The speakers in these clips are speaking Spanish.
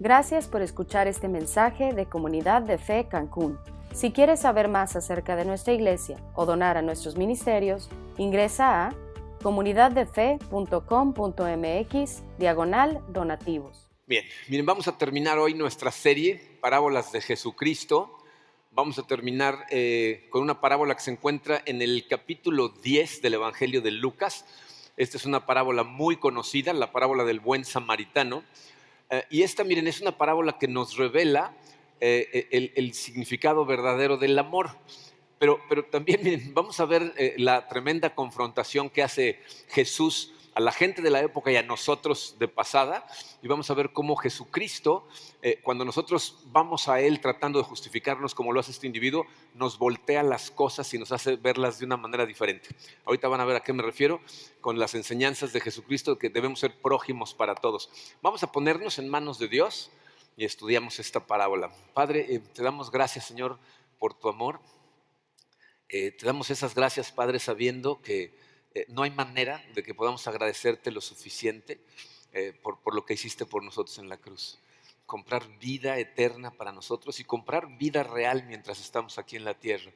Gracias por escuchar este mensaje de Comunidad de Fe Cancún. Si quieres saber más acerca de nuestra iglesia o donar a nuestros ministerios, ingresa a comunidaddefe.com.mx/donativos. Bien, miren, vamos a terminar hoy nuestra serie Parábolas de Jesucristo. Vamos a terminar con una parábola que se encuentra en el capítulo 10 del Evangelio de Lucas. Esta es una parábola muy conocida, la parábola del buen samaritano. Y esta, miren, es una parábola que nos revela el significado verdadero del amor. Pero también, miren, vamos a ver la tremenda confrontación que hace Jesús a la gente de la época y a nosotros de pasada, y vamos a ver cómo Jesucristo, cuando nosotros vamos a Él tratando de justificarnos como lo hace este individuo, nos voltea las cosas y nos hace verlas de una manera diferente. Ahorita van a ver a qué me refiero con las enseñanzas de Jesucristo, que debemos ser prójimos para todos. Vamos a ponernos en manos de Dios y estudiamos esta parábola. Padre, te damos gracias, Señor, por tu amor. Te damos esas gracias, Padre, sabiendo que no hay manera de que podamos agradecerte lo suficiente por lo que hiciste por nosotros en la cruz. Comprar vida eterna para nosotros y comprar vida real mientras estamos aquí en la tierra.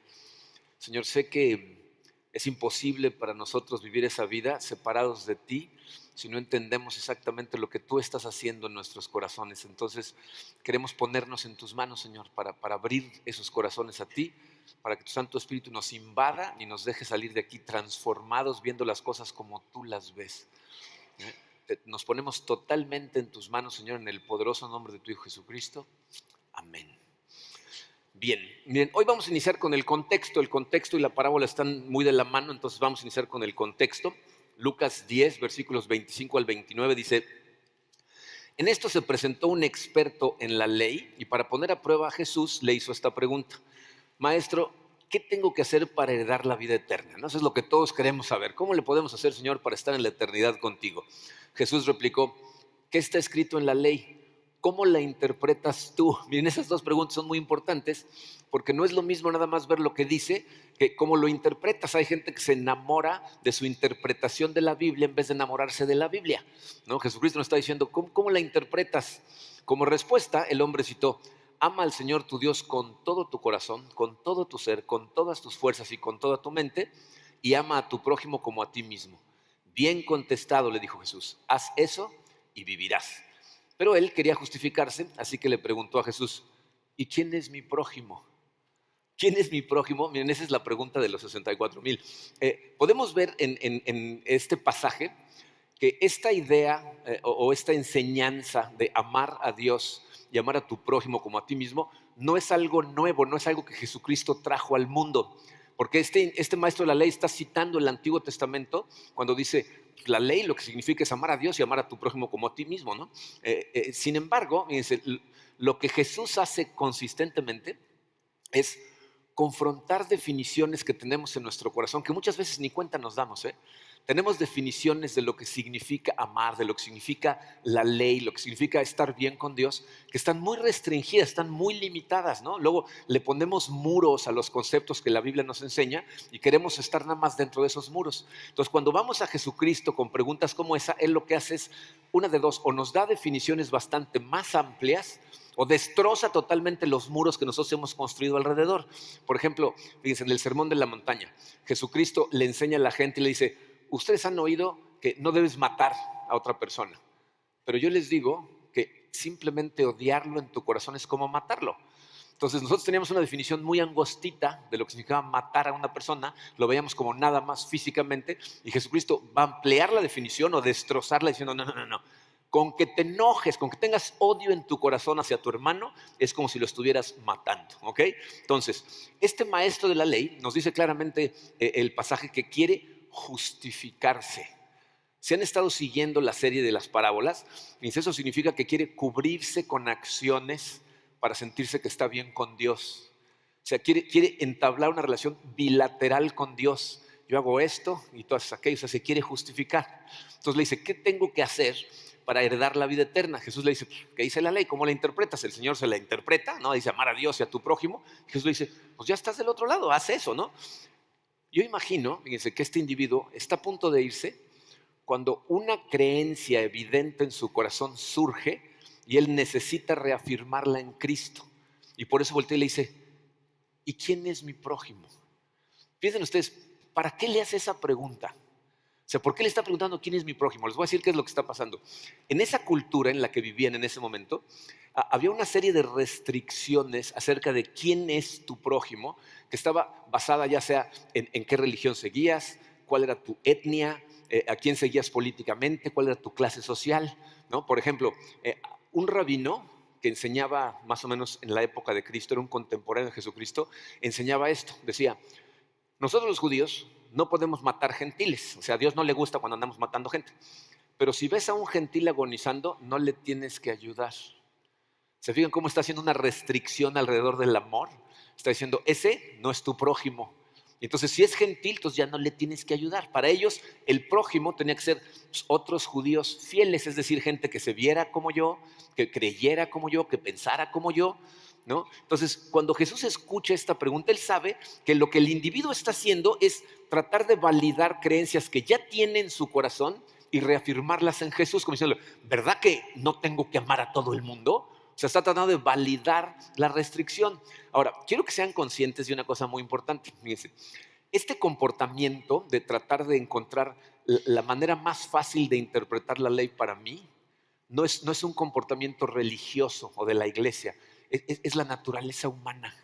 Señor, sé que es imposible para nosotros vivir esa vida separados de ti si no entendemos exactamente lo que tú estás haciendo en nuestros corazones. Entonces queremos ponernos en tus manos, Señor, para abrir esos corazones a ti, para que tu Santo Espíritu nos invada y nos deje salir de aquí transformados, viendo las cosas como tú las ves. Nos ponemos totalmente en tus manos, Señor, en el poderoso nombre de tu Hijo Jesucristo. Amén. Bien, miren, hoy vamos a iniciar con el contexto. El contexto y la parábola están muy de la mano, entonces vamos a iniciar con el contexto. Lucas 10, versículos 25 al 29 dice: en esto se presentó un experto en la ley y para poner a prueba a Jesús le hizo esta pregunta: Maestro, ¿qué tengo que hacer para heredar la vida eterna? ¿No? Eso es lo que todos queremos saber. ¿Cómo le podemos hacer, Señor, para estar en la eternidad contigo? Jesús replicó: ¿qué está escrito en la ley? ¿Cómo la interpretas tú? Miren, esas dos preguntas son muy importantes porque no es lo mismo nada más ver lo que dice que cómo lo interpretas. Hay gente que se enamora de su interpretación de la Biblia en vez de enamorarse de la Biblia, ¿no? Jesucristo nos está diciendo: ¿cómo la interpretas? Como respuesta, el hombre citó: ama al Señor tu Dios con todo tu corazón, con todo tu ser, con todas tus fuerzas y con toda tu mente, y ama a tu prójimo como a ti mismo. Bien contestado, le dijo Jesús, haz eso y vivirás. Pero él quería justificarse, así que le preguntó a Jesús: ¿y quién es mi prójimo? ¿Quién es mi prójimo? Miren, esa es la pregunta de los 64,000. Podemos ver en este pasaje que esta idea o esta enseñanza de amar a Dios y amar a tu prójimo como a ti mismo no es algo nuevo, no es algo que Jesucristo trajo al mundo. Porque este maestro de la ley está citando el Antiguo Testamento cuando dice: la ley lo que significa es amar a Dios y amar a tu prójimo como a ti mismo, ¿no? Sin embargo, fíjense, lo que Jesús hace consistentemente es confrontar definiciones que tenemos en nuestro corazón, que muchas veces ni cuenta nos damos. Tenemos definiciones de lo que significa amar, de lo que significa la ley, lo que significa estar bien con Dios, que están muy restringidas, están muy limitadas, ¿no? Luego le ponemos muros a los conceptos que la Biblia nos enseña y queremos estar nada más dentro de esos muros. Entonces, cuando vamos a Jesucristo con preguntas como esa, Él lo que hace es una de dos: o nos da definiciones bastante más amplias, o destroza totalmente los muros que nosotros hemos construido alrededor. Por ejemplo, fíjense, en el Sermón de la Montaña, Jesucristo le enseña a la gente y le dice: ustedes han oído que no debes matar a otra persona, pero yo les digo que simplemente odiarlo en tu corazón es como matarlo. Entonces nosotros teníamos una definición muy angostita de lo que significaba matar a una persona, lo veíamos como nada más físicamente, y Jesucristo va a ampliar la definición o destrozarla diciendo: no. Con que te enojes, con que tengas odio en tu corazón hacia tu hermano, es como si lo estuvieras matando, ¿ok? Entonces, este maestro de la ley nos dice claramente el pasaje que quiere justificarse. Si han estado siguiendo la serie de las parábolas, eso significa que quiere cubrirse con acciones para sentirse que está bien con Dios. O sea, quiere entablar una relación bilateral con Dios. Yo hago esto y tú haces aquello. O sea, se quiere justificar. Entonces le dice: ¿qué tengo que hacer para heredar la vida eterna? Jesús le dice: ¿qué dice la ley? ¿Cómo la interpretas? El Señor se la interpreta, ¿no? Dice: amar a Dios y a tu prójimo. Jesús le dice: pues ya estás del otro lado, haz eso, ¿no? Yo imagino, fíjense, que este individuo está a punto de irse cuando una creencia evidente en su corazón surge y él necesita reafirmarla en Cristo. Y por eso voltea y le dice, ¿y quién es mi prójimo? Piensen ustedes, ¿para qué le hace esa pregunta? O sea, ¿por qué le está preguntando quién es mi prójimo? Les voy a decir qué es lo que está pasando. En esa cultura en la que vivían en ese momento, había una serie de restricciones acerca de quién es tu prójimo, que estaba basada ya sea en qué religión seguías, cuál era tu etnia, a quién seguías políticamente, cuál era tu clase social, ¿no? Por ejemplo, un rabino que enseñaba más o menos en la época de Cristo, era un contemporáneo de Jesucristo, enseñaba esto, decía, nosotros los judíos no podemos matar gentiles, o sea, a Dios no le gusta cuando andamos matando gente, pero si ves a un gentil agonizando, no le tienes que ayudar. ¿Se fijan cómo está haciendo una restricción alrededor del amor? Está diciendo, ese no es tu prójimo. Y entonces, si es gentil, entonces ya no le tienes que ayudar. Para ellos, el prójimo tenía que ser otros judíos fieles, es decir, gente que se viera como yo, que creyera como yo, que pensara como yo, ¿no? Entonces, cuando Jesús escucha esta pregunta, él sabe que lo que el individuo está haciendo es tratar de validar creencias que ya tiene en su corazón y reafirmarlas en Jesús, como diciendo, ¿verdad que no tengo que amar a todo el mundo? O sea, está tratando de validar la restricción. Ahora, quiero que sean conscientes de una cosa muy importante. Fíjense, este comportamiento de tratar de encontrar la manera más fácil de interpretar la ley para mí, no es un comportamiento religioso o de la iglesia, es la naturaleza humana.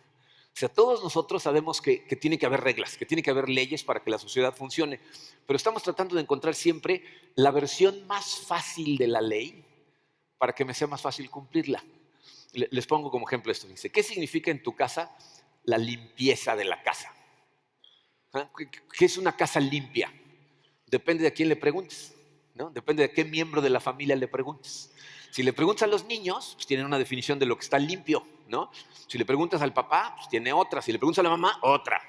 O sea, todos nosotros sabemos que tiene que haber reglas, que tiene que haber leyes para que la sociedad funcione, pero estamos tratando de encontrar siempre la versión más fácil de la ley para que me sea más fácil cumplirla. Les pongo como ejemplo esto. Dice, ¿qué significa en tu casa la limpieza de la casa? ¿Ah? ¿Qué es una casa limpia? Depende de a quién le preguntes, ¿no? Depende de qué miembro de la familia le preguntes. Si le preguntas a los niños, pues tienen una definición de lo que está limpio, ¿no? Si le preguntas al papá, pues tiene otra. Si le preguntas a la mamá, otra,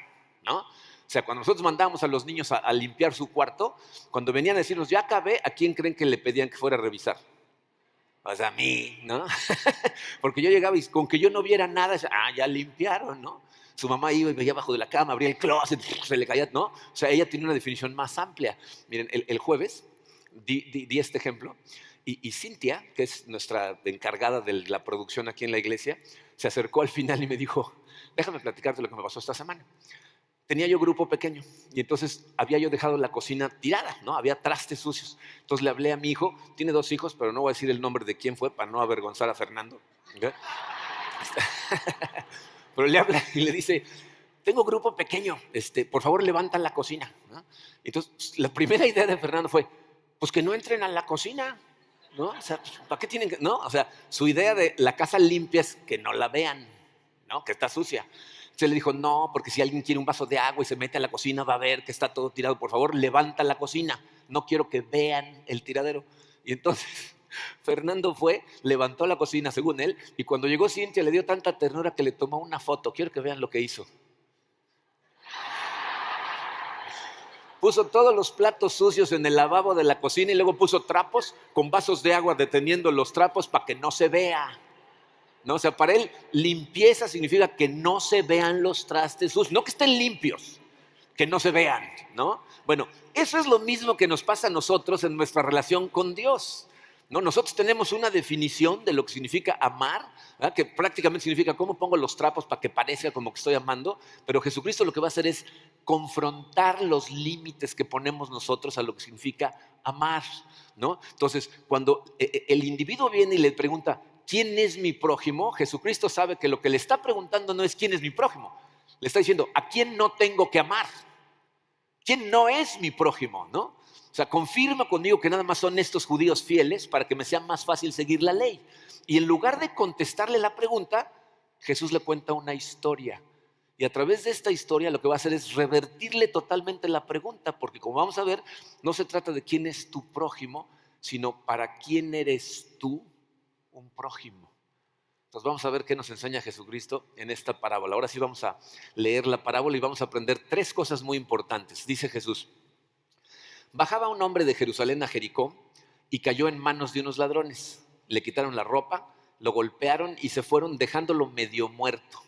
¿no? O sea, cuando nosotros mandábamos a los niños a limpiar su cuarto, cuando venían a decirnos, ya acabé, ¿a quién creen que le pedían que fuera a revisar? Pues a mí, ¿no? Porque yo llegaba y con que yo no viera nada, ya limpiaron, ¿no? Su mamá iba y veía abajo de la cama, abría el closet, se le caía, ¿no? O sea, ella tiene una definición más amplia. Miren, el jueves di este ejemplo y Cintia, que es nuestra encargada de la producción aquí en la iglesia, se acercó al final y me dijo, déjame platicarte lo que me pasó esta semana. Tenía yo grupo pequeño y entonces había yo dejado la cocina tirada, ¿no? Había trastes sucios. Entonces le hablé a mi hijo, tiene 2 hijos, pero no voy a decir el nombre de quién fue para no avergonzar a Fernando. ¿Okay? Pero le habla y le dice, tengo grupo pequeño, por favor levanta la cocina, ¿no? Entonces la primera idea de Fernando fue, pues que no entren a la cocina, ¿no? O sea, ¿para qué tienen que...? ¿No? O sea, su idea de la casa limpia es que no la vean, ¿no? Que está sucia. Se le dijo, no, porque si alguien quiere un vaso de agua y se mete a la cocina va a ver que está todo tirado. Por favor, levanta la cocina. No quiero que vean el tiradero. Y entonces Fernando fue, levantó la cocina según él, y cuando llegó Cintia le dio tanta ternura que le tomó una foto. Quiero que vean lo que hizo. Puso todos los platos sucios en el lavabo de la cocina y luego puso trapos con vasos de agua deteniendo los trapos para que no se vea. ¿No? O sea, para él limpieza significa que no se vean los trastes sucios, no que estén limpios, que no se vean, ¿no? Bueno, eso es lo mismo que nos pasa a nosotros en nuestra relación con Dios, ¿no? Nosotros tenemos una definición de lo que significa amar, ¿verdad? Que prácticamente significa cómo pongo los trapos para que parezca como que estoy amando, pero Jesucristo lo que va a hacer es confrontar los límites que ponemos nosotros a lo que significa amar, ¿no? Entonces, cuando el individuo viene y le pregunta, ¿quién es mi prójimo? Jesucristo sabe que lo que le está preguntando no es quién es mi prójimo. Le está diciendo, ¿a quién no tengo que amar? ¿Quién no es mi prójimo? ¿No? O sea, confirma conmigo que nada más son estos judíos fieles para que me sea más fácil seguir la ley. Y en lugar de contestarle la pregunta, Jesús le cuenta una historia. Y a través de esta historia lo que va a hacer es revertirle totalmente la pregunta, porque como vamos a ver, no se trata de quién es tu prójimo, sino para quién eres tú un prójimo. Entonces vamos a ver qué nos enseña Jesucristo en esta parábola. Ahora sí vamos a leer la parábola y vamos a aprender 3 cosas muy importantes. Dice Jesús, bajaba un hombre de Jerusalén a Jericó y cayó en manos de unos ladrones. Le quitaron la ropa, lo golpearon y se fueron dejándolo medio muerto.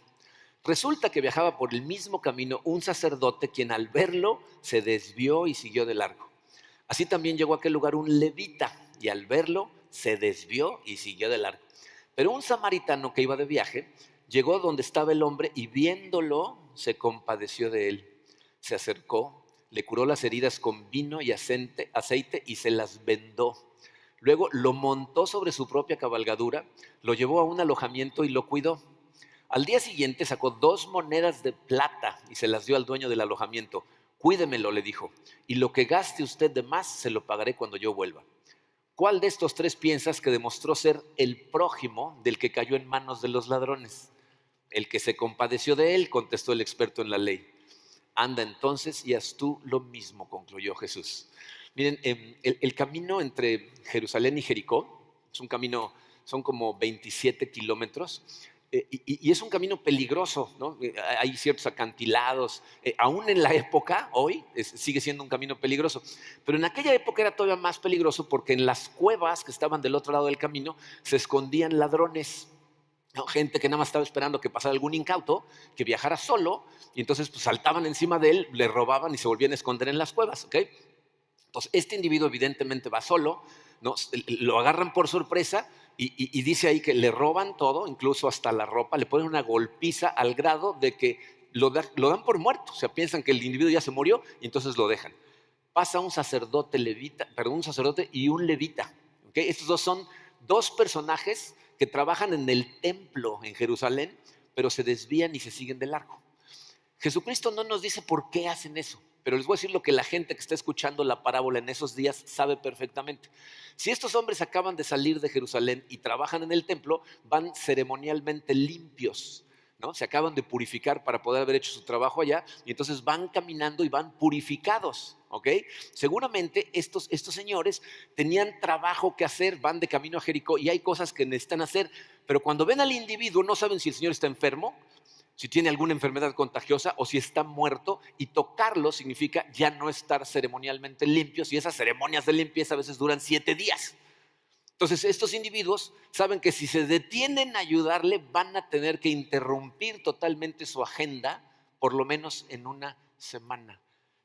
Resulta que viajaba por el mismo camino un sacerdote quien al verlo se desvió y siguió de largo. Así también llegó a aquel lugar un levita y al verlo se desvió y siguió de largo. Pero un samaritano que iba de viaje llegó donde estaba el hombre y viéndolo se compadeció de él. Se acercó, le curó las heridas con vino y aceite y se las vendó. Luego lo montó sobre su propia cabalgadura, lo llevó a un alojamiento y lo cuidó. Al día siguiente sacó 2 monedas de plata y se las dio al dueño del alojamiento. Cuídemelo, le dijo, y lo que gaste usted de más se lo pagaré cuando yo vuelva. ¿Cuál de estos 3 piensas que demostró ser el prójimo del que cayó en manos de los ladrones? El que se compadeció de él, contestó el experto en la ley. Anda entonces y haz tú lo mismo, concluyó Jesús. Miren, el camino entre Jerusalén y Jericó es un camino, son como 27 kilómetros. Y es un camino peligroso, ¿no? Hay ciertos acantilados, aún en la época, hoy, sigue siendo un camino peligroso, pero en aquella época era todavía más peligroso porque en las cuevas que estaban del otro lado del camino se escondían ladrones, ¿no? Gente que nada más estaba esperando que pasara algún incauto, que viajara solo, y entonces pues, saltaban encima de él, le robaban y se volvían a esconder en las cuevas, ¿ok? Entonces este individuo evidentemente va solo, ¿no? Lo agarran por sorpresa. Y dice ahí que le roban todo, incluso hasta la ropa, le ponen una golpiza al grado de que lo dan por muerto. O sea, piensan que el individuo ya se murió y entonces lo dejan. Pasa un sacerdote y un levita. ¿Okay? Estos 2 son 2 personajes que trabajan en el templo en Jerusalén, pero se desvían y se siguen de largo. Jesucristo no nos dice por qué hacen eso, pero les voy a decir lo que la gente que está escuchando la parábola en esos días sabe perfectamente. Si estos hombres acaban de salir de Jerusalén y trabajan en el templo, van ceremonialmente limpios, ¿no? Se acaban de purificar para poder haber hecho su trabajo allá y entonces van caminando y van purificados, ¿ok? Seguramente estos señores tenían trabajo que hacer, van de camino a Jericó y hay cosas que necesitan hacer, pero cuando ven al individuo no saben si el señor está enfermo, si tiene alguna enfermedad contagiosa o si está muerto, y tocarlo significa ya no estar ceremonialmente limpios, y esas ceremonias de limpieza a veces duran 7 días. Entonces estos individuos saben que si se detienen a ayudarle van a tener que interrumpir totalmente su agenda, por lo menos en una semana.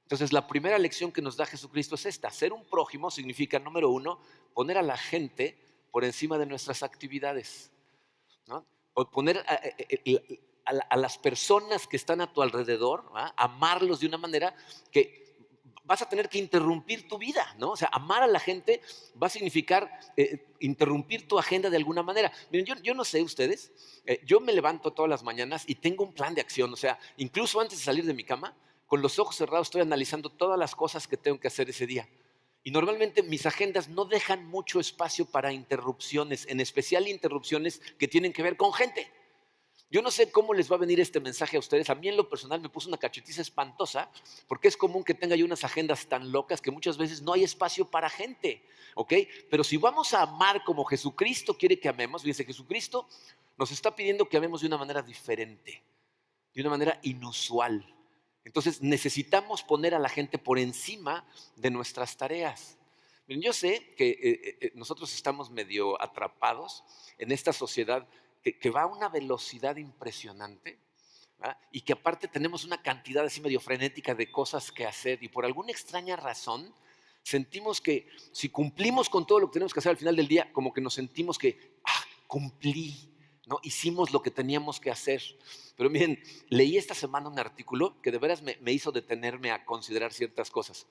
Entonces la primera lección que nos da Jesucristo es esta: ser un prójimo significa, número 1, poner a la gente por encima de nuestras actividades, ¿no? O poner a las personas que están a tu alrededor, ¿va? Amarlos de una manera que vas a tener que interrumpir tu vida, ¿no? O sea, amar a la gente va a significar interrumpir tu agenda de alguna manera. Miren, yo no sé ustedes, yo me levanto todas las mañanas y tengo un plan de acción, o sea, incluso antes de salir de mi cama, con los ojos cerrados estoy analizando todas las cosas que tengo que hacer ese día. Y normalmente mis agendas no dejan mucho espacio para interrupciones, en especial interrupciones que tienen que ver con gente. Yo no sé cómo les va a venir este mensaje a ustedes. A mí en lo personal me puso una cachetiza espantosa porque es común que tenga yo unas agendas tan locas que muchas veces no hay espacio para gente, ¿ok? Pero si vamos a amar como Jesucristo quiere que amemos, fíjense, Jesucristo nos está pidiendo que amemos de una manera diferente, de una manera inusual. Entonces necesitamos poner a la gente por encima de nuestras tareas. Miren, yo sé que nosotros estamos medio atrapados en esta sociedad que va a una velocidad impresionante, ¿verdad? Y que aparte tenemos una cantidad así medio frenética de cosas que hacer y por alguna extraña razón sentimos que si cumplimos con todo lo que tenemos que hacer al final del día, como que nos sentimos que cumplí, ¿no? Hicimos lo que teníamos que hacer. Pero miren, leí esta semana un artículo que de veras me hizo detenerme a considerar ciertas cosas.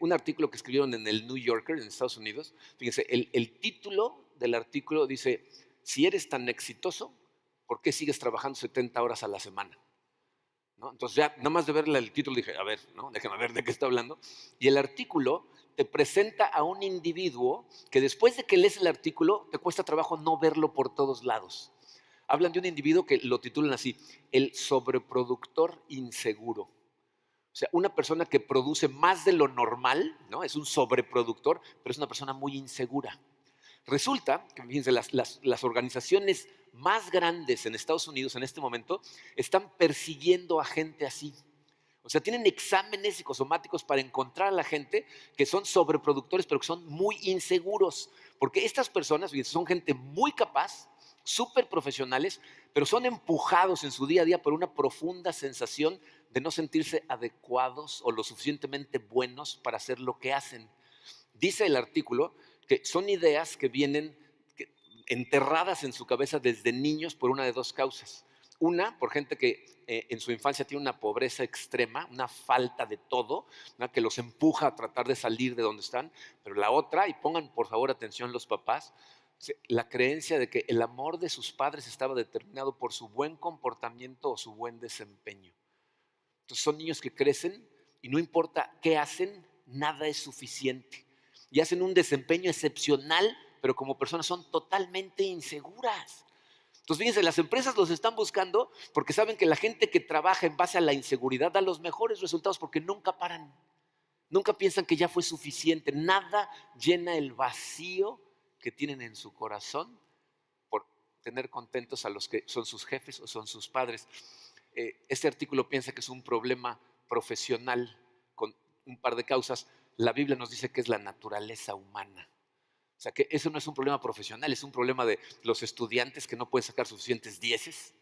Un artículo que escribieron en el New Yorker en Estados Unidos. Fíjense, el título del artículo dice: si eres tan exitoso, ¿por qué sigues trabajando 70 horas a la semana? ¿No? Entonces ya, nada más de verle el título dije, a ver, ¿no? Déjame ver de qué está hablando. Y el artículo te presenta a un individuo que después de que lees el artículo, te cuesta trabajo no verlo por todos lados. Hablan de un individuo que lo titulan así: el sobreproductor inseguro. O sea, una persona que produce más de lo normal, ¿no? Es un sobreproductor, pero es una persona muy insegura. Resulta que, fíjense, las organizaciones más grandes en Estados Unidos en este momento están persiguiendo a gente así. O sea, tienen exámenes psicosomáticos para encontrar a la gente que son sobreproductores, pero que son muy inseguros. Porque estas personas, fíjense, son gente muy capaz, súper profesionales, pero son empujados en su día a día por una profunda sensación de no sentirse adecuados o lo suficientemente buenos para hacer lo que hacen. Dice el artículo que son ideas que vienen enterradas en su cabeza desde niños por una de dos causas. Una, por gente que en su infancia tiene una pobreza extrema, una falta de todo, ¿no?, que los empuja a tratar de salir de donde están. Pero la otra, y pongan por favor atención los papás, la creencia de que el amor de sus padres estaba determinado por su buen comportamiento o su buen desempeño. Entonces son niños que crecen y no importa qué hacen, nada es suficiente. Y hacen un desempeño excepcional, pero como personas son totalmente inseguras. Entonces, fíjense, las empresas los están buscando porque saben que la gente que trabaja en base a la inseguridad da los mejores resultados porque nunca paran. Nunca piensan que ya fue suficiente. Nada llena el vacío que tienen en su corazón por tener contentos a los que son sus jefes o son sus padres. Este artículo piensa que es un problema profesional con un par de causas. La Biblia nos dice que es la naturaleza humana. O sea, que eso no es un problema profesional, es un problema de los estudiantes que no pueden sacar suficientes dieces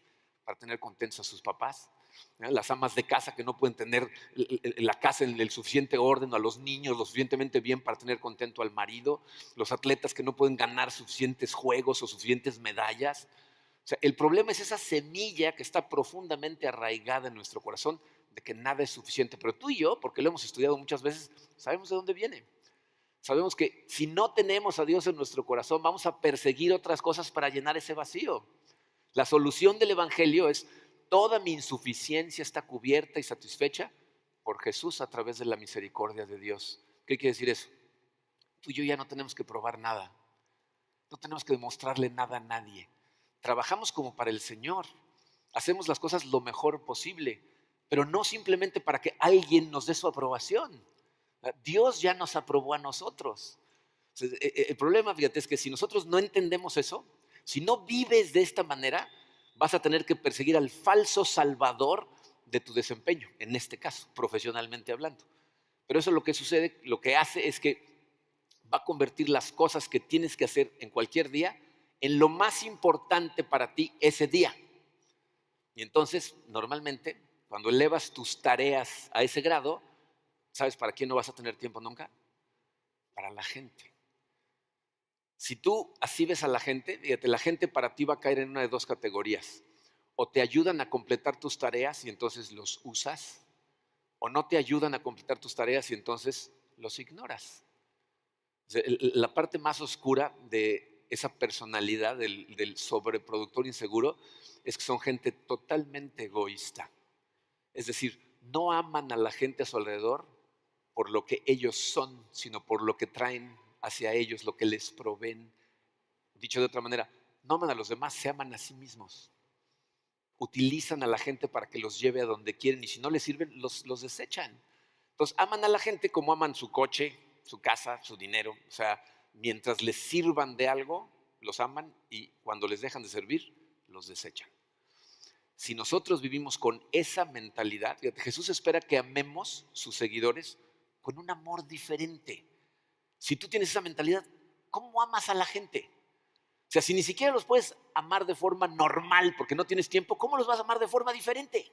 para tener contentos a sus papás, ¿no? Las amas de casa que no pueden tener la casa en el suficiente orden, a los niños lo suficientemente bien para tener contento al marido, los atletas que no pueden ganar suficientes juegos o suficientes medallas. O sea, el problema es esa semilla que está profundamente arraigada en nuestro corazón de que nada es suficiente. Pero tú y yo, porque lo hemos estudiado muchas veces, sabemos de dónde viene. Sabemos que si no tenemos a Dios en nuestro corazón, vamos a perseguir otras cosas para llenar ese vacío. La solución del Evangelio es: toda mi insuficiencia está cubierta y satisfecha por Jesús a través de la misericordia de Dios. ¿Qué quiere decir eso? Tú y yo ya no tenemos que probar nada. No tenemos que demostrarle nada a nadie. Trabajamos como para el Señor. Hacemos las cosas lo mejor posible, pero no simplemente para que alguien nos dé su aprobación. Dios ya nos aprobó a nosotros. El problema, fíjate, es que si nosotros no entendemos eso, si no vives de esta manera, vas a tener que perseguir al falso salvador de tu desempeño, en este caso, profesionalmente hablando. Pero eso lo que sucede, lo que hace es que va a convertir las cosas que tienes que hacer en cualquier día en lo más importante para ti ese día. Y entonces, normalmente, cuando elevas tus tareas a ese grado, ¿sabes para quién no vas a tener tiempo nunca? Para la gente. Si tú así ves a la gente, fíjate, la gente para ti va a caer en una de dos categorías. O te ayudan a completar tus tareas y entonces los usas, o no te ayudan a completar tus tareas y entonces los ignoras. O sea, la parte más oscura de esa personalidad del sobreproductor inseguro es que son gente totalmente egoísta. Es decir, no aman a la gente a su alrededor por lo que ellos son, sino por lo que traen hacia ellos, lo que les proveen. Dicho de otra manera, no aman a los demás, se aman a sí mismos. Utilizan a la gente para que los lleve a donde quieren y si no les sirven, los desechan. Entonces, aman a la gente como aman su coche, su casa, su dinero. O sea, mientras les sirvan de algo, los aman y cuando les dejan de servir, los desechan. Si nosotros vivimos con esa mentalidad, fíjate, Jesús espera que amemos sus seguidores con un amor diferente. Si tú tienes esa mentalidad, ¿cómo amas a la gente? O sea, si ni siquiera los puedes amar de forma normal porque no tienes tiempo, ¿cómo los vas a amar de forma diferente?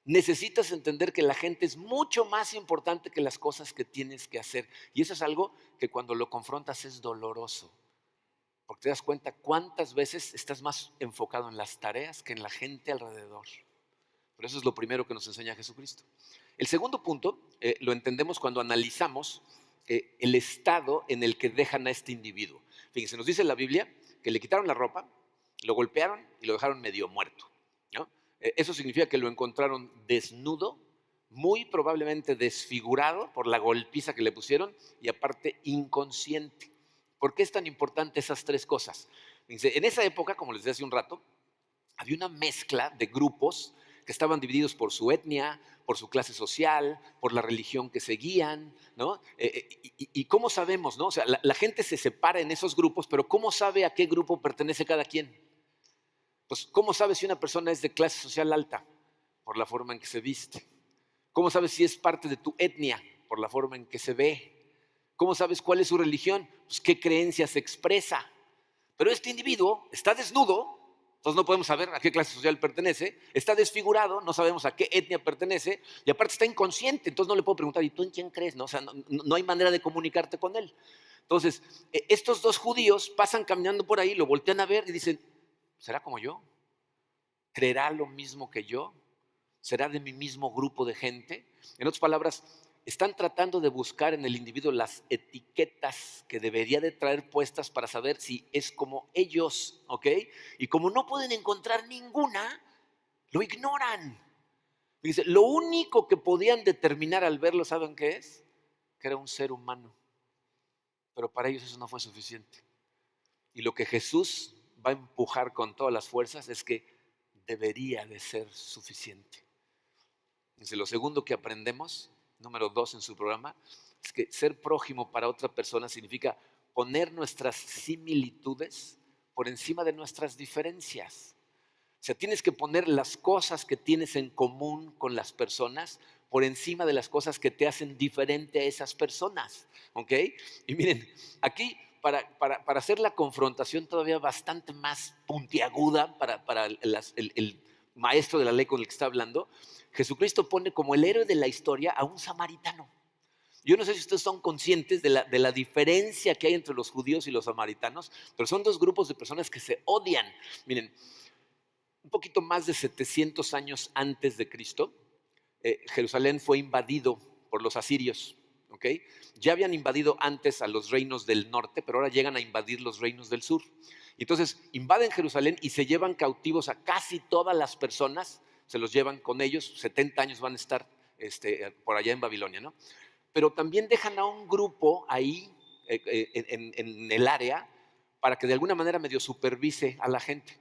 Necesitas entender que la gente es mucho más importante que las cosas que tienes que hacer. Y eso es algo que cuando lo confrontas es doloroso. Porque te das cuenta cuántas veces estás más enfocado en las tareas que en la gente alrededor. Pero eso es lo primero que nos enseña Jesucristo. El segundo punto lo entendemos cuando analizamos el estado en el que dejan a este individuo. Fíjense, nos dice la Biblia que le quitaron la ropa, lo golpearon y lo dejaron medio muerto, ¿no? Eso significa que lo encontraron desnudo, muy probablemente desfigurado por la golpiza que le pusieron y aparte inconsciente. ¿Por qué es tan importante esas tres cosas? Fíjense, en esa época, como les decía hace un rato, había una mezcla de grupos que estaban divididos por su etnia, por su clase social, por la religión que seguían, ¿no? Y ¿cómo sabemos, no? O sea, la gente se separa en esos grupos, pero ¿cómo sabe a qué grupo pertenece cada quien? Pues, ¿cómo sabes si una persona es de clase social alta? Por la forma en que se viste. ¿Cómo sabes si es parte de tu etnia? Por la forma en que se ve. ¿Cómo sabes cuál es su religión? Pues, ¿qué creencias expresa? Pero este individuo está desnudo, entonces no podemos saber a qué clase social pertenece, está desfigurado, no sabemos a qué etnia pertenece, y aparte está inconsciente, entonces no le puedo preguntar, ¿y tú en quién crees? No, o sea, no hay manera de comunicarte con él. Entonces, estos dos judíos pasan caminando por ahí, lo voltean a ver y dicen, ¿será como yo? ¿Creerá lo mismo que yo? ¿Será de mi mismo grupo de gente? En otras palabras, están tratando de buscar en el individuo las etiquetas que debería de traer puestas para saber si es como ellos, ¿ok? Y como no pueden encontrar ninguna, lo ignoran. Dice, lo único que podían determinar al verlo, ¿saben qué es? Que era un ser humano. Pero para ellos eso no fue suficiente. Y lo que Jesús va a empujar con todas las fuerzas es que debería de ser suficiente. Dice, lo segundo que aprendemos, número 2 en su programa, es que ser prójimo para otra persona significa poner nuestras similitudes por encima de nuestras diferencias. O sea, tienes que poner las cosas que tienes en común con las personas por encima de las cosas que te hacen diferente a esas personas, ¿ok? Y miren, aquí para hacer la confrontación todavía bastante más puntiaguda para el maestro de la ley con el que está hablando, Jesucristo pone como el héroe de la historia a un samaritano. Yo no sé si ustedes son conscientes de la diferencia que hay entre los judíos y los samaritanos, pero son dos grupos de personas que se odian. Miren, un poquito más de 700 años antes de Cristo, Jerusalén fue invadido por los asirios. ¿Okay? Ya habían invadido antes a los reinos del norte, pero ahora llegan a invadir los reinos del sur. Y entonces invaden Jerusalén y se llevan cautivos a casi todas las personas, se los llevan con ellos, 70 años van a estar por allá en Babilonia, ¿no? Pero también dejan a un grupo ahí en el área para que de alguna manera medio supervise a la gente.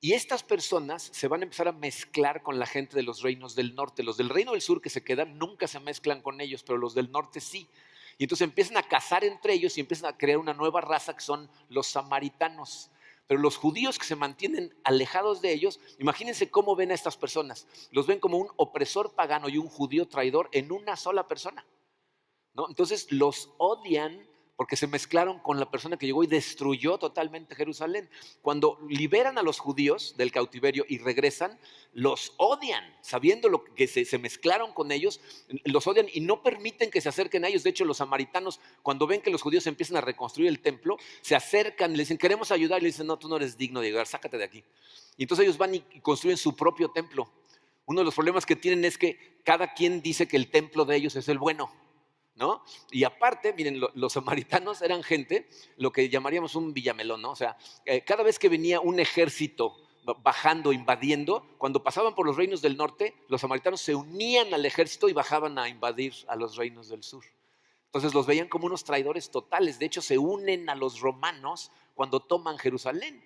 Y estas personas se van a empezar a mezclar con la gente de los reinos del norte. Los del reino del sur que se quedan nunca se mezclan con ellos, pero los del norte sí. Y entonces empiezan a cazar entre ellos y empiezan a crear una nueva raza que son los samaritanos. Pero los judíos que se mantienen alejados de ellos, imagínense cómo ven a estas personas. Los ven como un opresor pagano y un judío traidor en una sola persona, ¿no? Entonces los odian porque se mezclaron con la persona que llegó y destruyó totalmente Jerusalén. Cuando liberan a los judíos del cautiverio y regresan, los odian, sabiendo lo que se mezclaron con ellos, los odian y no permiten que se acerquen a ellos. De hecho, los samaritanos, cuando ven que los judíos empiezan a reconstruir el templo, se acercan y le dicen, queremos ayudar, y le dicen, no, tú no eres digno de llegar, sácate de aquí. Y entonces ellos van y construyen su propio templo. Uno de los problemas que tienen es que cada quien dice que el templo de ellos es el bueno, ¿no? Y aparte, miren, los samaritanos eran gente, lo que llamaríamos un villamelón, ¿no? O sea, cada vez que venía un ejército bajando, invadiendo, cuando pasaban por los reinos del norte, los samaritanos se unían al ejército y bajaban a invadir a los reinos del sur. Entonces los veían como unos traidores totales. De hecho, se unen a los romanos cuando toman Jerusalén.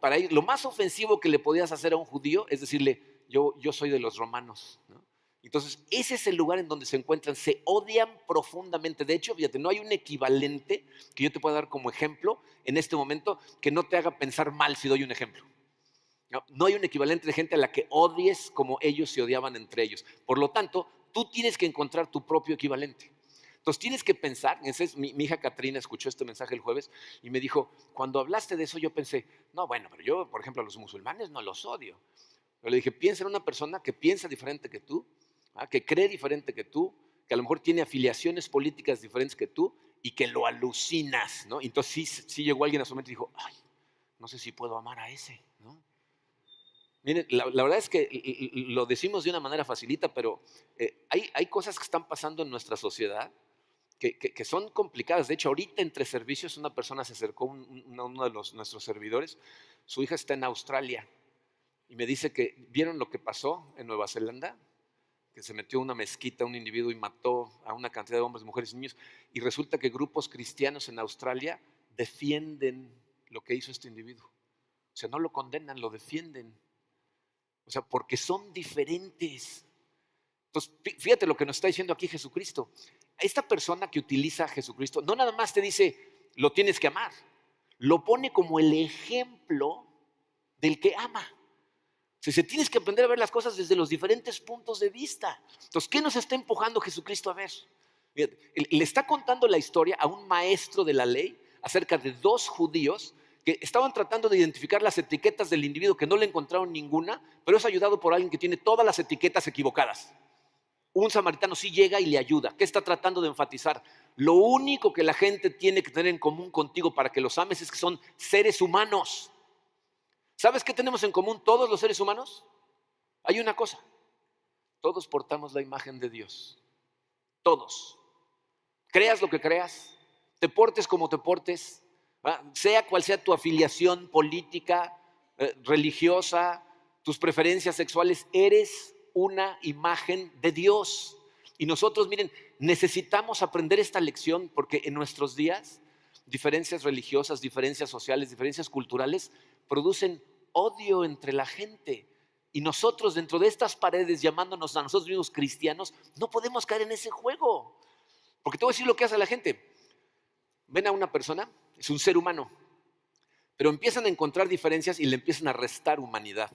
Para ellos, lo más ofensivo que le podías hacer a un judío es decirle, yo soy de los romanos, ¿no? Entonces, ese es el lugar en donde se encuentran, se odian profundamente. De hecho, fíjate, no hay un equivalente que yo te pueda dar como ejemplo en este momento que no te haga pensar mal si doy un ejemplo. No hay un equivalente de gente a la que odies como ellos se odiaban entre ellos. Por lo tanto, tú tienes que encontrar tu propio equivalente. Entonces tienes que pensar, mi hija Catrina escuchó este mensaje el jueves y me dijo, cuando hablaste de eso yo pensé, no, bueno, pero yo, por ejemplo, a los musulmanes no los odio. Pero le dije, piensa en una persona que piensa diferente que tú, que cree diferente que tú, que a lo mejor tiene afiliaciones políticas diferentes que tú y que lo alucinas, ¿no? Entonces sí llegó alguien a su mente y dijo, ay, no sé si puedo amar a ese, ¿no? Miren, la verdad es que lo decimos de una manera facilita, pero hay cosas que están pasando en nuestra sociedad que son complicadas. De hecho, ahorita entre servicios una persona se acercó, uno de nuestros servidores, su hija está en Australia y me dice que vieron lo que pasó en Nueva Zelanda, que se metió a una mezquita un individuo y mató a una cantidad de hombres, mujeres y niños, y resulta que grupos cristianos en Australia defienden lo que hizo este individuo. O sea, no lo condenan, lo defienden. O sea, porque son diferentes. Entonces, fíjate lo que nos está diciendo aquí Jesucristo. Esta persona que utiliza a Jesucristo no nada más te dice, lo tienes que amar, lo pone como el ejemplo del que ama. Se tienes que aprender a ver las cosas desde los diferentes puntos de vista. Entonces, ¿qué nos está empujando Jesucristo a ver? Le está contando la historia a un maestro de la ley acerca de dos judíos que estaban tratando de identificar las etiquetas del individuo, que no le encontraron ninguna, pero es ayudado por alguien que tiene todas las etiquetas equivocadas. un samaritano sí llega y le ayuda. ¿Qué está tratando de enfatizar? Lo único que la gente tiene que tener en común contigo para que los ames es que son seres humanos. ¿Sabes qué tenemos en común todos los seres humanos? Hay una cosa. Todos portamos la imagen de Dios. Todos. Creas lo que creas, te portes como te portes, sea cual sea tu afiliación política, religiosa, tus preferencias sexuales, eres una imagen de Dios. Y nosotros, miren, necesitamos aprender esta lección porque en nuestros días diferencias religiosas, diferencias sociales, diferencias culturales producen odio entre la gente. Y nosotros dentro de estas paredes, llamándonos a nosotros mismos cristianos, no podemos caer en ese juego. Porque te voy a decir lo que hace la gente. Ven a una persona, es un ser humano, pero empiezan a encontrar diferencias y le empiezan a restar humanidad.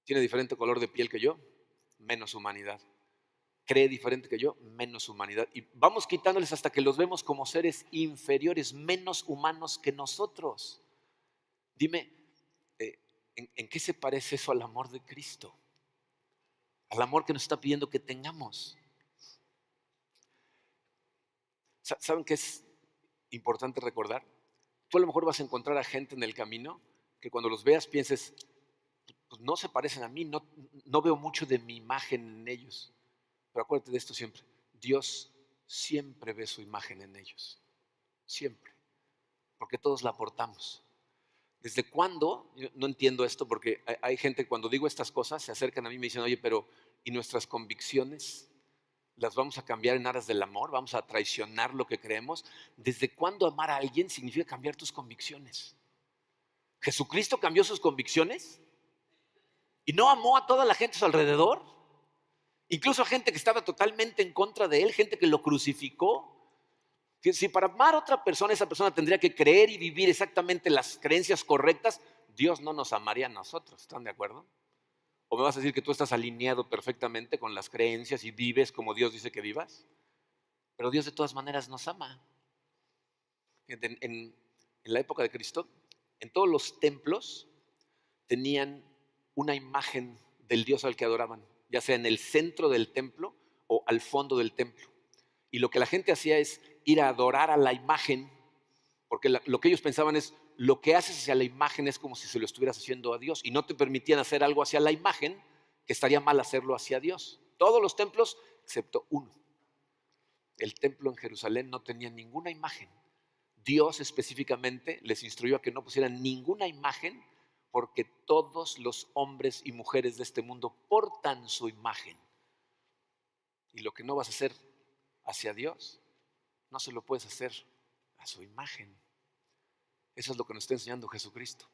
Tiene diferente color de piel que yo, menos humanidad. Cree diferente que yo, menos humanidad. Y vamos quitándoles hasta que los vemos como seres inferiores, menos humanos que nosotros. Dime, ¿en qué se parece eso al amor de Cristo? Al amor que nos está pidiendo que tengamos. ¿Saben qué es importante recordar? Tú a lo mejor vas a encontrar a gente en el camino que cuando los veas pienses, pues no se parecen a mí, no veo mucho de mi imagen en ellos. Pero acuérdate de esto siempre, Dios siempre ve su imagen en ellos, siempre, porque todos la aportamos. ¿Desde cuándo? Yo no entiendo esto porque hay gente que cuando digo estas cosas se acercan a mí y me dicen, oye, pero ¿y nuestras convicciones? ¿Las vamos a cambiar en aras del amor? ¿Vamos a traicionar lo que creemos? ¿Desde cuándo amar a alguien significa cambiar tus convicciones? ¿Jesucristo cambió sus convicciones? ¿Y no amó a toda la gente a su alrededor? Incluso a gente que estaba totalmente en contra de él, gente que lo crucificó. Si para amar a otra persona, esa persona tendría que creer y vivir exactamente las creencias correctas, Dios no nos amaría a nosotros, ¿están de acuerdo? ¿O me vas a decir que tú estás alineado perfectamente con las creencias y vives como Dios dice que vivas? Pero Dios de todas maneras nos ama. En la época de Cristo, en todos los templos tenían una imagen del Dios al que adoraban, ya sea en el centro del templo o al fondo del templo. Y lo que la gente hacía es ir a adorar a la imagen, porque lo que ellos pensaban es, lo que haces hacia la imagen es como si se lo estuvieras haciendo a Dios, y no te permitían hacer algo hacia la imagen, que estaría mal hacerlo hacia Dios. Todos los templos, excepto uno. El templo en Jerusalén no tenía ninguna imagen. Dios específicamente les instruyó a que no pusieran ninguna imagen, porque todos los hombres y mujeres de este mundo portan su imagen. Y lo que no vas a hacer hacia Dios, no se lo puedes hacer a su imagen. Eso es lo que nos está enseñando Jesucristo.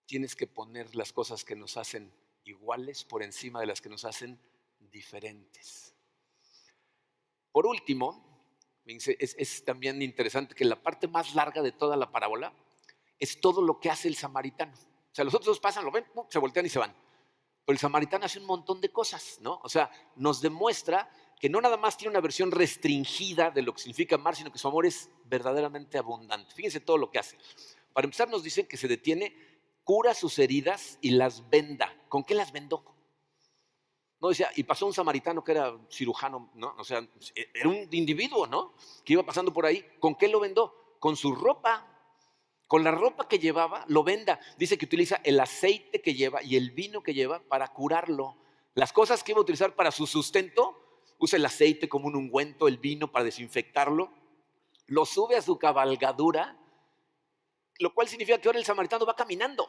Tienes que poner las cosas que nos hacen iguales por encima de las que nos hacen diferentes. Por último, es también interesante que la parte más larga de toda la parábola es todo lo que hace el samaritano. O sea, los otros dos pasan, lo ven, se voltean y se van. Pero el samaritano hace un montón de cosas, ¿no? O sea, nos demuestra que no nada más tiene una versión restringida de lo que significa amar, sino que su amor es verdaderamente abundante. Fíjense todo lo que hace. Para empezar nos dice que se detiene, cura sus heridas y las venda. ¿Con qué las vendó? No decía, y pasó un samaritano que era cirujano, ¿no? O sea, era un individuo, ¿no? Que iba pasando por ahí. ¿Con qué lo vendó? Con su ropa. Con la ropa que llevaba, lo venda. Dice que utiliza el aceite que lleva y el vino que lleva para curarlo. Las cosas que iba a utilizar para su sustento, usa el aceite como un ungüento, el vino para desinfectarlo. Lo sube a su cabalgadura, lo cual significa que ahora el samaritano va caminando.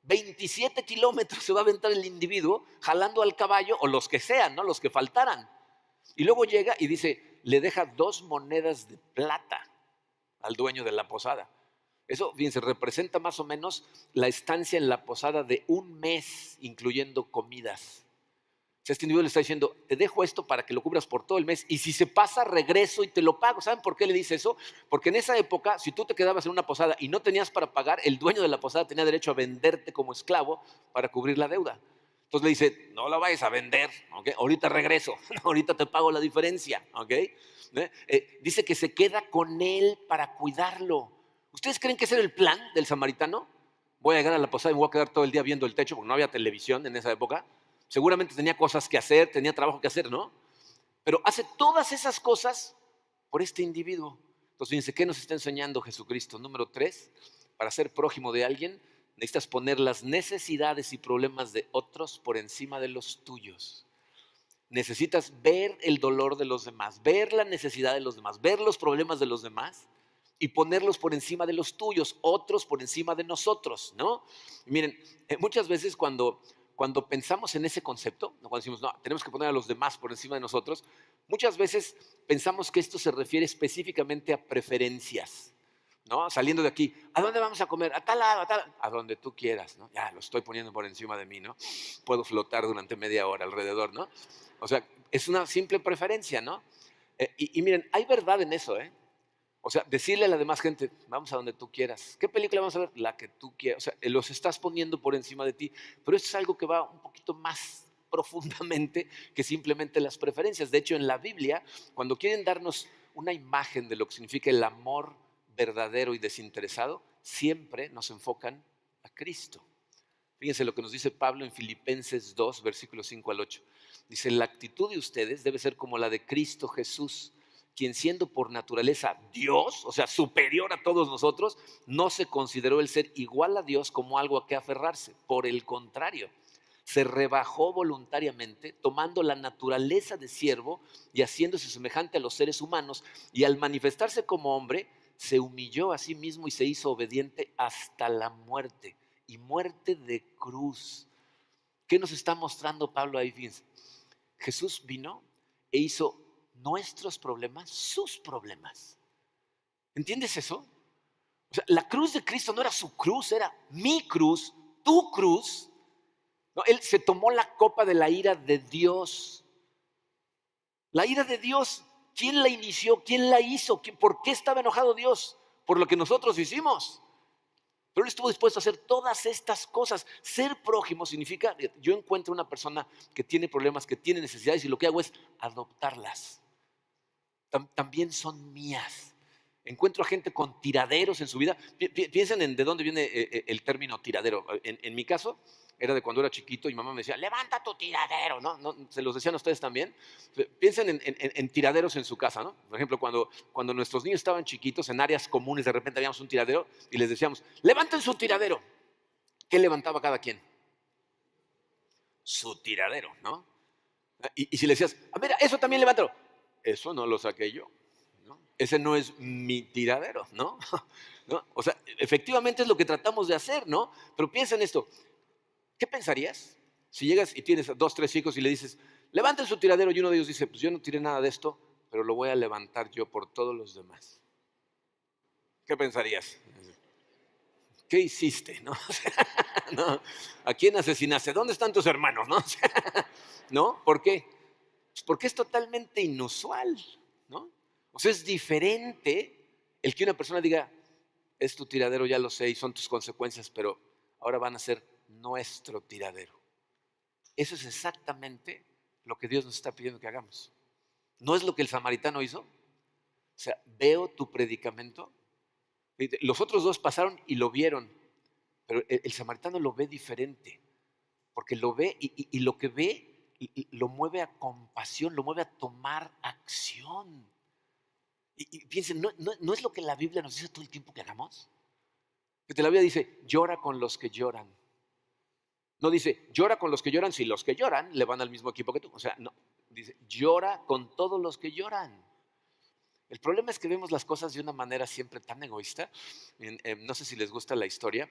27 kilómetros se va a aventar el individuo jalando al caballo, o los que sean, ¿no? Los que faltaran. Y luego llega y dice, le deja 2 monedas de plata al dueño de la posada. Eso, fíjense, representa más o menos la estancia en la posada de un mes, incluyendo comidas. O sea, este individuo le está diciendo, te dejo esto para que lo cubras por todo el mes, y si se pasa, regreso y te lo pago. ¿Saben por qué le dice eso? Porque en esa época, si tú te quedabas en una posada y no tenías para pagar, el dueño de la posada tenía derecho a venderte como esclavo para cubrir la deuda. Entonces le dice, no la vayas a vender, ¿okay? Ahorita regreso, ahorita te pago la diferencia. ¿Okay? Dice que se queda con él para cuidarlo. ¿Ustedes creen que ese era el plan del samaritano? Voy a llegar a la posada y me voy a quedar todo el día viendo el techo porque no había televisión en esa época. Seguramente tenía cosas que hacer, tenía trabajo que hacer, ¿no? Pero hace todas esas cosas por este individuo. Entonces, fíjense, ¿qué nos está enseñando Jesucristo? Número 3, para ser prójimo de alguien, necesitas poner las necesidades y problemas de otros por encima de los tuyos. Necesitas ver el dolor de los demás, ver la necesidad de los demás, ver los problemas de los demás y ponerlos por encima de los tuyos, otros por encima de nosotros, ¿no? Y miren, muchas veces cuando pensamos en ese concepto, cuando decimos, no, tenemos que poner a los demás por encima de nosotros, muchas veces pensamos que esto se refiere específicamente a preferencias, ¿no? Saliendo de aquí, ¿a dónde vamos a comer? A tal lado, a donde tú quieras, ¿no? Ya lo estoy poniendo por encima de mí, ¿no? Puedo flotar durante media hora alrededor, ¿no? O sea, es una simple preferencia, ¿no? Y miren, hay verdad en eso, ¿eh? O sea, decirle a la demás gente, vamos a donde tú quieras. ¿Qué película vamos a ver? La que tú quieras. O sea, los estás poniendo por encima de ti. Pero esto es algo que va un poquito más profundamente que simplemente las preferencias. De hecho, en la Biblia, cuando quieren darnos una imagen de lo que significa el amor verdadero y desinteresado, siempre nos enfocan a Cristo. Fíjense lo que nos dice Pablo en Filipenses 2, versículos 5 al 8. Dice, la actitud de ustedes debe ser como la de Cristo Jesús, quien siendo por naturaleza Dios, o sea, superior a todos nosotros, no se consideró el ser igual a Dios como algo a que aferrarse. Por el contrario, se rebajó voluntariamente, tomando la naturaleza de siervo y haciéndose semejante a los seres humanos, y al manifestarse como hombre, se humilló a sí mismo y se hizo obediente hasta la muerte, y muerte de cruz. ¿Qué nos está mostrando Pablo ahí? Fíjense, Jesús vino e hizo nuestros problemas sus problemas. ¿Entiendes eso? O sea, la cruz de Cristo no era su cruz, era mi cruz, tu cruz. No, él se tomó la copa de la ira de Dios. La ira de Dios, ¿quién la inició? ¿Quién la hizo? ¿Por qué estaba enojado Dios? Por lo que nosotros hicimos. Pero él estuvo dispuesto a hacer todas estas cosas. Ser prójimo significa, yo encuentro una persona que tiene problemas, que tiene necesidades, y lo que hago es adoptarlas. También son mías. Encuentro a gente con tiraderos en su vida. Piensen en de dónde viene el término tiradero. En mi caso, era de cuando era chiquito y mamá me decía, levanta tu tiradero, ¿no? ¿Se los decían a ustedes también? Piensen en tiraderos en su casa, ¿no? Por ejemplo, cuando nuestros niños estaban chiquitos, en áreas comunes, de repente habíamos un tiradero y les decíamos, levanten su tiradero. ¿Qué levantaba cada quien? Su tiradero, ¿no? Y si le decías, mira, eso también levántalo. Eso no lo saqué yo, ¿no? Ese no es mi tiradero, ¿no? ¿No? O sea, efectivamente es lo que tratamos de hacer, ¿no? Pero piensa en esto. ¿Qué pensarías si llegas y tienes 2, 3 hijos y le dices, levanten su tiradero, y uno de ellos dice, pues yo no tiré nada de esto, pero lo voy a levantar yo por todos los demás? ¿Qué pensarías? ¿Qué hiciste? ¿No? O sea, ¿no? ¿A quién asesinaste? ¿Dónde están tus hermanos? ¿No? O sea, ¿no? ¿Por qué? Pues porque es totalmente inusual, ¿no? O sea, es diferente el que una persona diga, es tu tiradero, ya lo sé, y son tus consecuencias, pero ahora van a ser nuestro tiradero. Eso es exactamente lo que Dios nos está pidiendo que hagamos. ¿No es lo que el samaritano hizo? O sea, veo tu predicamento. Los otros dos pasaron y lo vieron, pero el samaritano lo ve diferente, porque lo ve y lo que ve lo mueve a compasión, lo mueve a tomar acción. Y piensen, ¿no es lo que la Biblia nos dice todo el tiempo que hagamos? Que la Biblia dice, llora con los que lloran. No dice, llora con los que lloran si los que lloran le van al mismo equipo que tú. O sea, no, dice, llora con todos los que lloran. El problema es que vemos las cosas de una manera siempre tan egoísta. No sé si les gusta la historia.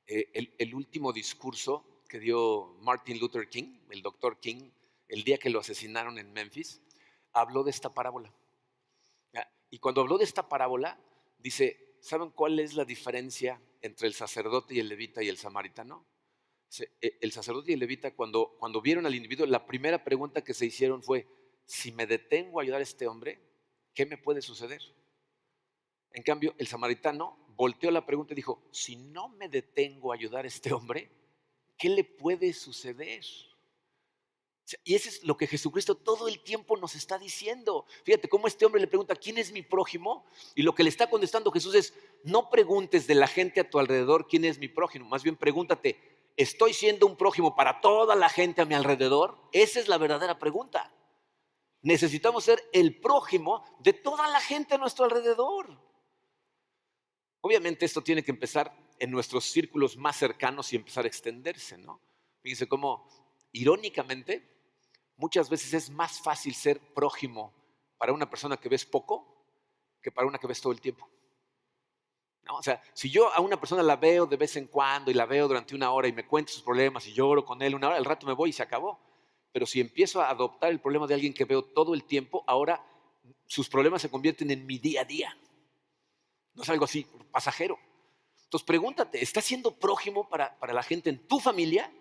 El último discurso que dio Martin Luther King, el doctor King, el día que lo asesinaron en Memphis, habló de esta parábola. Y cuando habló de esta parábola, dice, ¿saben cuál es la diferencia entre el sacerdote y el levita y el samaritano? El sacerdote y el levita, cuando vieron al individuo, la primera pregunta que se hicieron fue, si me detengo a ayudar a este hombre, ¿qué me puede suceder? En cambio, el samaritano volteó la pregunta y dijo, si no me detengo a ayudar a este hombre, ¿qué le puede suceder? Y eso es lo que Jesucristo todo el tiempo nos está diciendo. Fíjate cómo este hombre le pregunta, ¿quién es mi prójimo? Y lo que le está contestando Jesús es, no preguntes de la gente a tu alrededor quién es mi prójimo, más bien pregúntate, ¿estoy siendo un prójimo para toda la gente a mi alrededor? Esa es la verdadera pregunta. Necesitamos ser el prójimo de toda la gente a nuestro alrededor. Obviamente esto tiene que empezar en nuestros círculos más cercanos y empezar a extenderse, ¿no? Fíjense cómo, irónicamente, muchas veces es más fácil ser prójimo para una persona que ves poco que para una que ves todo el tiempo, ¿no? O sea, si yo a una persona la veo de vez en cuando y la veo durante una hora y me cuenta sus problemas y lloro con él una hora, al rato me voy y se acabó. Pero si empiezo a adoptar el problema de alguien que veo todo el tiempo, ahora sus problemas se convierten en mi día a día. No es algo así pasajero. Entonces pregúntate, ¿estás siendo prójimo para la gente en tu familia?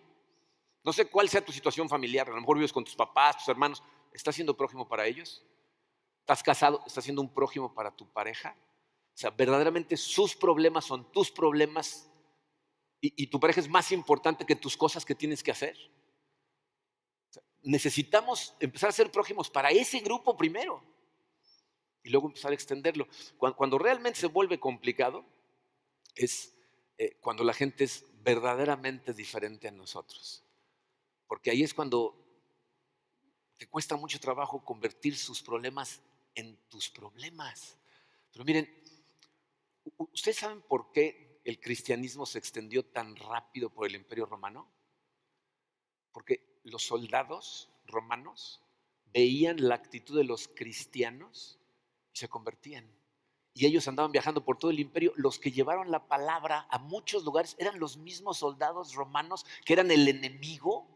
No sé cuál sea tu situación familiar, a lo mejor vives con tus papás, tus hermanos. ¿Estás siendo prójimo para ellos? ¿Estás casado? ¿Estás siendo un prójimo para tu pareja? O sea, verdaderamente sus problemas son tus problemas y tu pareja es más importante que tus cosas que tienes que hacer. O sea, necesitamos empezar a ser prójimos para ese grupo primero y luego empezar a extenderlo. Cuando realmente se vuelve complicado es cuando la gente es verdaderamente diferente a nosotros. Porque ahí es cuando te cuesta mucho trabajo convertir sus problemas en tus problemas. Pero miren, ¿ustedes saben por qué el cristianismo se extendió tan rápido por el Imperio Romano? Porque los soldados romanos veían la actitud de los cristianos y se convertían. Y ellos andaban viajando por todo el imperio. Los que llevaron la palabra a muchos lugares eran los mismos soldados romanos que eran el enemigo.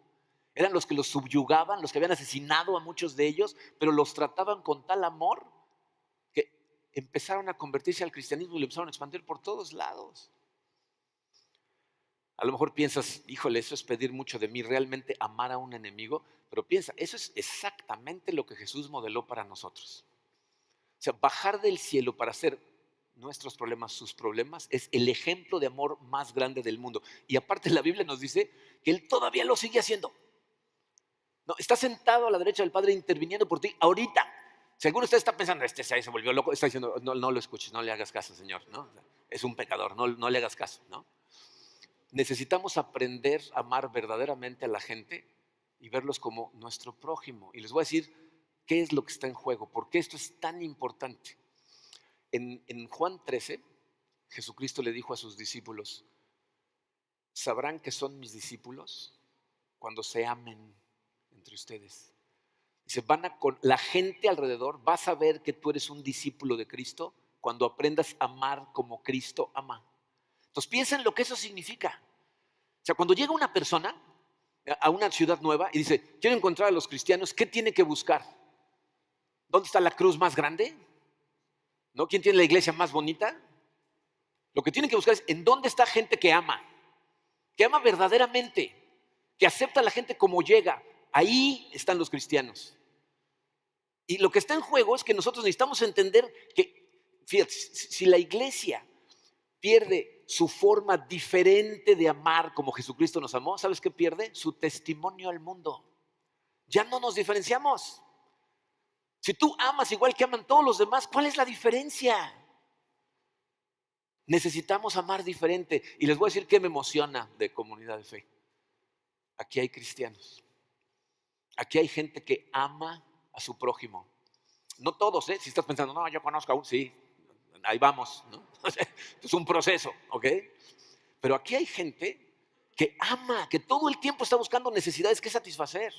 Eran los que los subyugaban, los que habían asesinado a muchos de ellos, pero los trataban con tal amor que empezaron a convertirse al cristianismo y lo empezaron a expandir por todos lados. A lo mejor piensas, híjole, eso es pedir mucho de mí, realmente amar a un enemigo. Pero piensa, eso es exactamente lo que Jesús modeló para nosotros. O sea, bajar del cielo para hacer nuestros problemas sus problemas es el ejemplo de amor más grande del mundo. Y aparte la Biblia nos dice que Él todavía lo sigue haciendo. No, está sentado a la derecha del Padre interviniendo por ti ahorita. Si alguno de ustedes está pensando, se volvió loco, está diciendo, no, no lo escuches, no le hagas caso, Señor, ¿no? Es un pecador, no le hagas caso, ¿no? Necesitamos aprender a amar verdaderamente a la gente y verlos como nuestro prójimo. Y les voy a decir qué es lo que está en juego, por qué esto es tan importante. En Juan 13, Jesucristo le dijo a sus discípulos, sabrán que son mis discípulos cuando se amen entre ustedes. Dice, la gente alrededor va a saber que tú eres un discípulo de Cristo cuando aprendas a amar como Cristo ama. Entonces piensa en lo que eso significa. O sea, cuando llega una persona a una ciudad nueva y dice, quiero encontrar a los cristianos, ¿qué tiene que buscar? ¿Dónde está la cruz más grande? ¿No? ¿Quién tiene la iglesia más bonita? Lo que tienen que buscar es en dónde está gente que ama verdaderamente, que acepta a la gente como llega. Ahí están los cristianos. Y lo que está en juego es que nosotros necesitamos entender que, fíjate, si la iglesia pierde su forma diferente de amar como Jesucristo nos amó, ¿sabes qué pierde? Su testimonio al mundo. Ya no nos diferenciamos. Si tú amas igual que aman todos los demás, ¿cuál es la diferencia? Necesitamos amar diferente. Y les voy a decir qué me emociona de Comunidad de Fe. Aquí hay cristianos. Aquí hay gente que ama a su prójimo. No todos, si estás pensando, no, yo conozco a un, sí, ahí vamos, ¿no? Es un proceso, ¿ok? Pero aquí hay gente que ama, que todo el tiempo está buscando necesidades que satisfacer.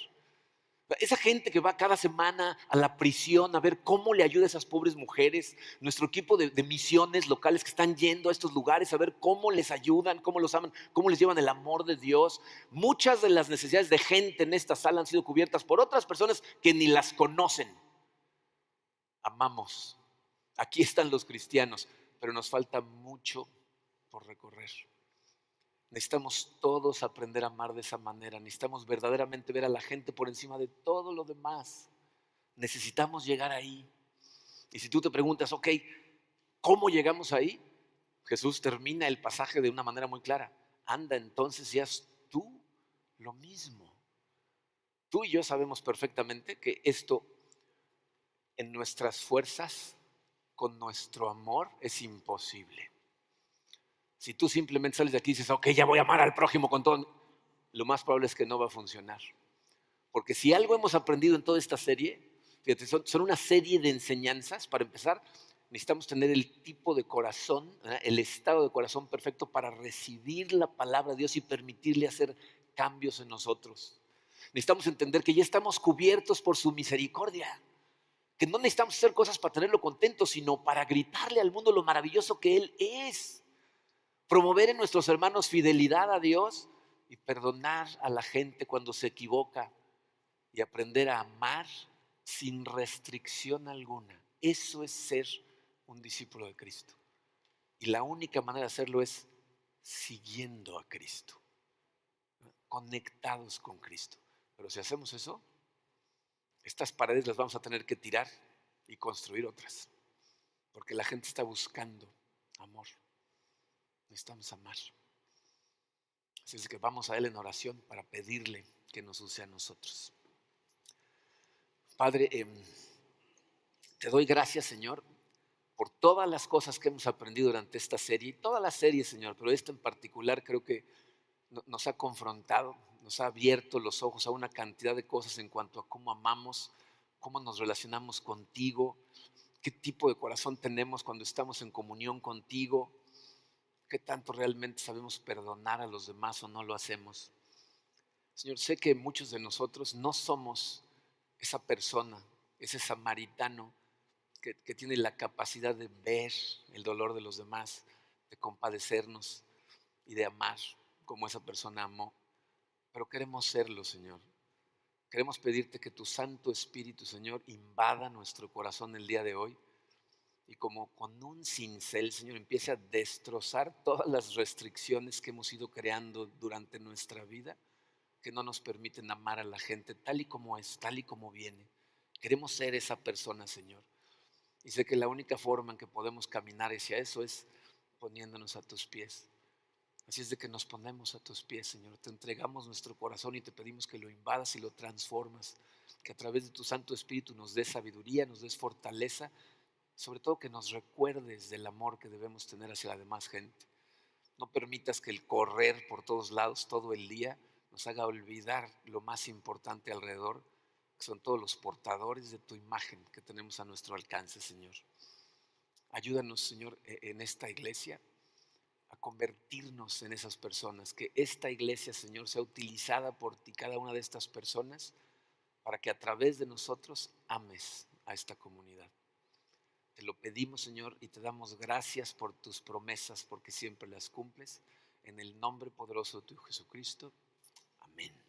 Esa gente que va cada semana a la prisión a ver cómo le ayuda a esas pobres mujeres, nuestro equipo de misiones locales que están yendo a estos lugares a ver cómo les ayudan, cómo los aman, cómo les llevan el amor de Dios. Muchas de las necesidades de gente en esta sala han sido cubiertas por otras personas que ni las conocen. Amamos. Aquí están los cristianos, pero nos falta mucho por recorrer. Necesitamos todos aprender a amar de esa manera. Necesitamos verdaderamente ver a la gente por encima de todo lo demás. Necesitamos llegar ahí. Y si tú te preguntas, ok, ¿cómo llegamos ahí? Jesús termina el pasaje de una manera muy clara. Anda entonces y haz tú lo mismo. Tú y yo sabemos perfectamente que esto en nuestras fuerzas, con nuestro amor, es imposible. Si tú simplemente sales de aquí y dices, ok, ya voy a amar al prójimo con todo, lo más probable es que no va a funcionar. Porque si algo hemos aprendido en toda esta serie, fíjate, son una serie de enseñanzas. Para empezar, necesitamos tener el tipo de corazón, ¿verdad? El estado de corazón perfecto para recibir la palabra de Dios y permitirle hacer cambios en nosotros. Necesitamos entender que ya estamos cubiertos por su misericordia, que no necesitamos hacer cosas para tenerlo contento, sino para gritarle al mundo lo maravilloso que Él es. Promover en nuestros hermanos fidelidad a Dios y perdonar a la gente cuando se equivoca y aprender a amar sin restricción alguna. Eso es ser un discípulo de Cristo. Y la única manera de hacerlo es siguiendo a Cristo, conectados con Cristo. Pero si hacemos eso, estas paredes las vamos a tener que tirar y construir otras, porque la gente está buscando amor. Necesitamos amar. Así es que vamos a Él en oración para pedirle que nos use a nosotros. Padre, te doy gracias, Señor, por todas las cosas que hemos aprendido durante esta serie, todas las series, Señor, pero esta en particular creo que nos ha confrontado, nos ha abierto los ojos a una cantidad de cosas en cuanto a cómo amamos, cómo nos relacionamos contigo, qué tipo de corazón tenemos cuando estamos en comunión contigo, qué tanto realmente sabemos perdonar a los demás o no lo hacemos. Señor, sé que muchos de nosotros no somos esa persona, ese samaritano que tiene la capacidad de ver el dolor de los demás, de compadecernos y de amar como esa persona amó. Pero queremos serlo, Señor. Queremos pedirte que tu Santo Espíritu, Señor, invada nuestro corazón el día de hoy y como con un cincel, Señor, empiece a destrozar todas las restricciones que hemos ido creando durante nuestra vida, que no nos permiten amar a la gente tal y como es, tal y como viene. Queremos ser esa persona, Señor. Y sé que la única forma en que podemos caminar hacia eso es poniéndonos a tus pies. Así es de que nos ponemos a tus pies, Señor. Te entregamos nuestro corazón y te pedimos que lo invadas y lo transformas. Que a través de tu Santo Espíritu nos des sabiduría, nos des fortaleza. Sobre todo que nos recuerdes del amor que debemos tener hacia la demás gente. No permitas que el correr por todos lados todo el día nos haga olvidar lo más importante alrededor, que son todos los portadores de tu imagen que tenemos a nuestro alcance, Señor. Ayúdanos, Señor, en esta iglesia a convertirnos en esas personas, que esta iglesia, Señor, sea utilizada por ti, cada una de estas personas, para que a través de nosotros ames a esta comunidad. Te lo pedimos, Señor, y te damos gracias por tus promesas, porque siempre las cumples. En el nombre poderoso de tu Jesucristo. Amén.